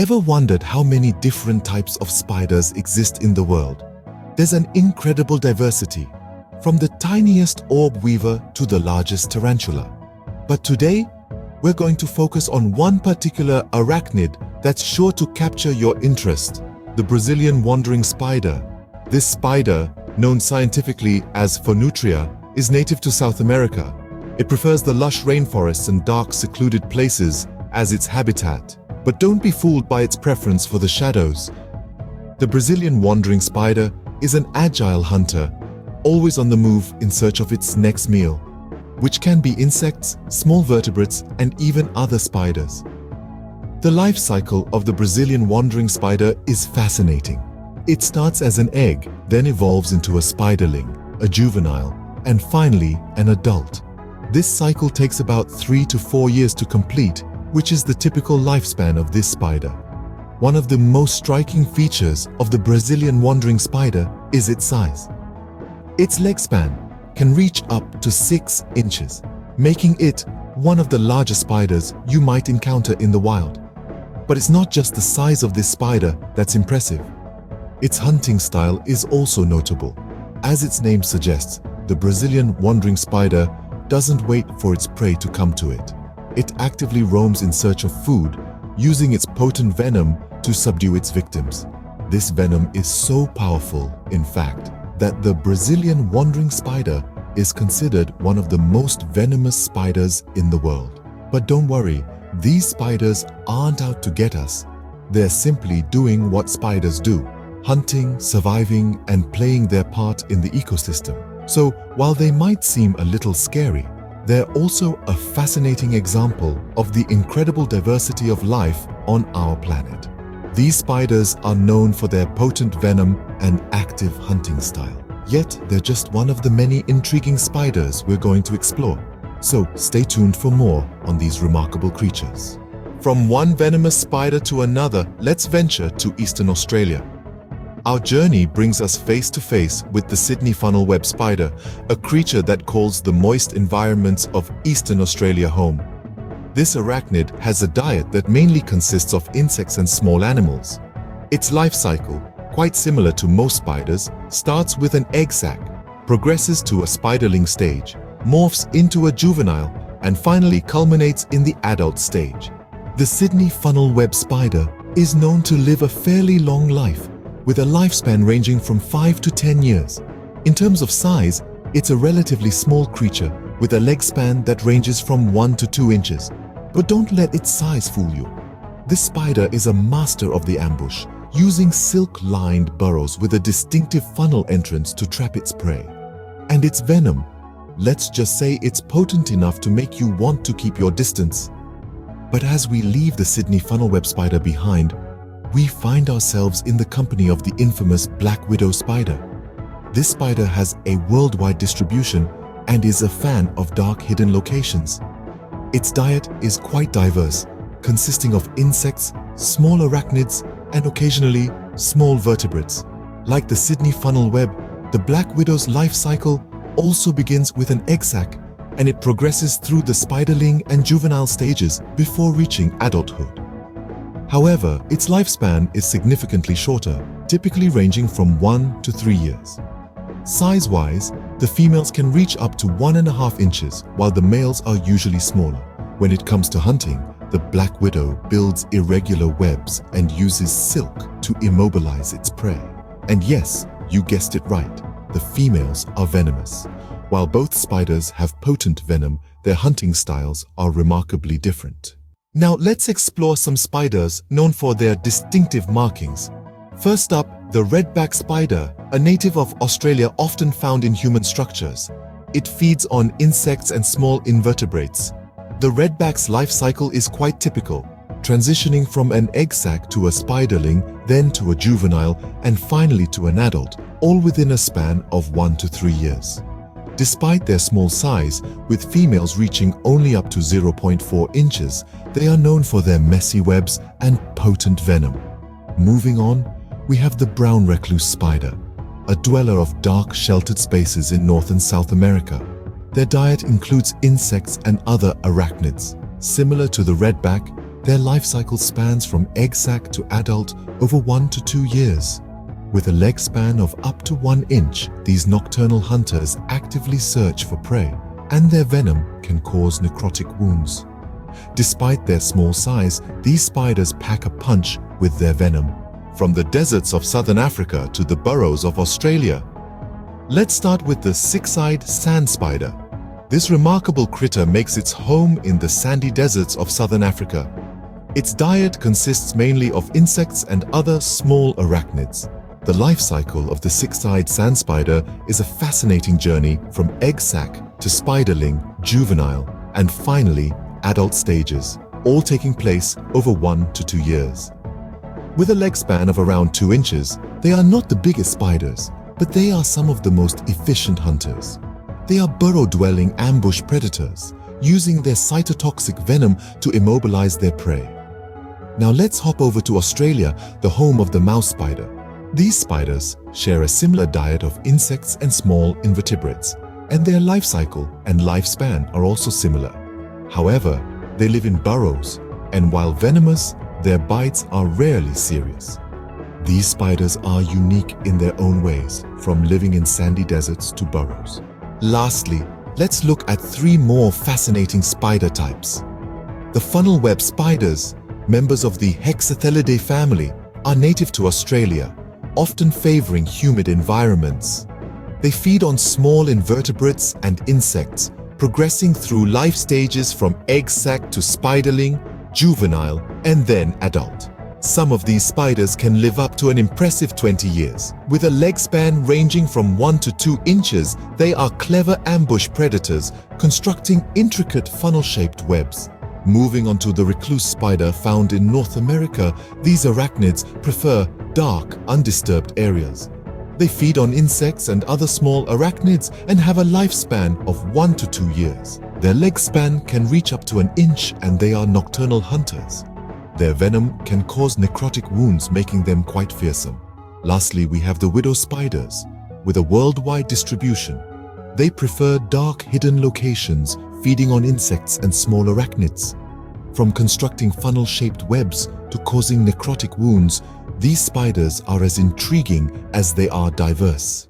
Ever wondered how many different types of spiders exist in the world? There's an incredible diversity, from the tiniest orb weaver to the largest tarantula. But today, we're going to focus on one particular arachnid that's sure to capture your interest: the Brazilian wandering spider. This spider, known scientifically as Phonutria, is native to South America. It prefers the lush rainforests and dark, secluded places as its habitat. But don't be fooled by its preference for the shadows. The Brazilian wandering spider is an agile hunter, always on the move in search of its next meal, which can be insects, small vertebrates, and even other spiders. The life cycle of the Brazilian wandering spider is fascinating. It starts as an egg, then evolves into a spiderling, a juvenile, and finally an adult. This cycle takes about 3 to 4 years to complete, which is the typical lifespan of this spider. One of the most striking features of the Brazilian wandering spider is its size. Its leg span can reach up to 6 inches, making it one of the largest spiders you might encounter in the wild. But it's not just the size of this spider that's impressive. Its hunting style is also notable. As its name suggests, the Brazilian wandering spider doesn't wait for its prey to come to it. It actively roams in search of food, using its potent venom to subdue its victims. This venom is so powerful, in fact, that the Brazilian wandering spider is considered one of the most venomous spiders in the world. But don't worry, these spiders aren't out to get us. They're simply doing what spiders do: hunting, surviving, and playing their part in the ecosystem. So, while they might seem a little scary, they're also a fascinating example of the incredible diversity of life on our planet. These spiders are known for their potent venom and active hunting style. Yet, they're just one of the many intriguing spiders we're going to explore. So, stay tuned for more on these remarkable creatures. From one venomous spider to another, let's venture to Eastern Australia. Our journey brings us face to face with the Sydney funnel web spider, a creature that calls the moist environments of Eastern Australia home. This arachnid has a diet that mainly consists of insects and small animals. Its life cycle, quite similar to most spiders, starts with an egg sac, progresses to a spiderling stage, morphs into a juvenile, and finally culminates in the adult stage. The Sydney funnel web spider is known to live a fairly long life, with a lifespan ranging from 5 to 10 years. In terms of size, it's a relatively small creature with a leg span that ranges from 1 to 2 inches. But don't let its size fool you. This spider is a master of the ambush, using silk-lined burrows with a distinctive funnel entrance to trap its prey. And its venom, let's just say it's potent enough to make you want to keep your distance. But as we leave the Sydney funnel web spider behind, we find ourselves in the company of the infamous black widow spider. This spider has a worldwide distribution and is a fan of dark, hidden locations. Its diet is quite diverse, consisting of insects, small arachnids, and occasionally small vertebrates. Like the Sydney funnel web, the black widow's life cycle also begins with an egg sac, and it progresses through the spiderling and juvenile stages before reaching adulthood. However, its lifespan is significantly shorter, typically ranging from 1 to 3 years. Size-wise, the females can reach up to 1.5 inches, while the males are usually smaller. When it comes to hunting, the black widow builds irregular webs and uses silk to immobilize its prey. And yes, you guessed it right, the females are venomous. While both spiders have potent venom, their hunting styles are remarkably different. Now let's explore some spiders known for their distinctive markings. First up, the redback spider, a native of Australia often found in human structures. It feeds on insects and small invertebrates. The redback's life cycle is quite typical, transitioning from an egg sac to a spiderling, then to a juvenile, and finally to an adult, all within a span of 1 to 3 years. Despite their small size, with females reaching only up to 0.4 inches, they are known for their messy webs and potent venom. Moving on, we have the brown recluse spider, a dweller of dark, sheltered spaces in North and South America. Their diet includes insects and other arachnids. Similar to the redback, Their life cycle spans from egg sac to adult over 1 to 2 years. With a leg span of up to 1 inch, these nocturnal hunters actively search for prey, and their venom can cause necrotic wounds. Despite their small size, these spiders pack a punch with their venom. From the deserts of southern Africa to the burrows of Australia. Let's start with the six-eyed sand spider. This remarkable critter makes its home in the sandy deserts of southern Africa. Its diet consists mainly of insects and other small arachnids. The life cycle of the six-eyed sand spider is a fascinating journey from egg sac to spiderling, juvenile, and finally adult stages, all taking place over 1 to 2 years. With a leg span of around 2 inches, they are not the biggest spiders, but they are some of the most efficient hunters. They are burrow-dwelling ambush predators, using their cytotoxic venom to immobilize their prey. Now let's hop over to Australia, the home of the mouse spider. These spiders share a similar diet of insects and small invertebrates, and their life cycle and lifespan are also similar. However, they live in burrows, and while venomous, their bites are rarely serious. These spiders are unique in their own ways, from living in sandy deserts to burrows. Lastly, let's look at 3 more fascinating spider types. The funnel web spiders, members of the Hexathelidae family, are native to Australia, often favoring humid environments. They feed on small invertebrates and insects, progressing through life stages from egg sac to spiderling, juvenile, and then adult. Some of these spiders can live up to an impressive 20 years. With a leg span ranging from 1 to 2 inches, they are clever ambush predators, constructing intricate funnel-shaped webs. Moving on to the recluse spider found in North America, these arachnids prefer dark, undisturbed areas. They feed on insects and other small arachnids and have a lifespan of 1 to 2 years. Their leg span can reach up to 1 inch, and they are nocturnal hunters. Their venom can cause necrotic wounds, making them quite fearsome. Lastly, we have the widow spiders. With a worldwide distribution, they prefer dark, hidden locations, feeding on insects and small arachnids. From constructing funnel-shaped webs to causing necrotic wounds, these spiders are as intriguing as they are diverse.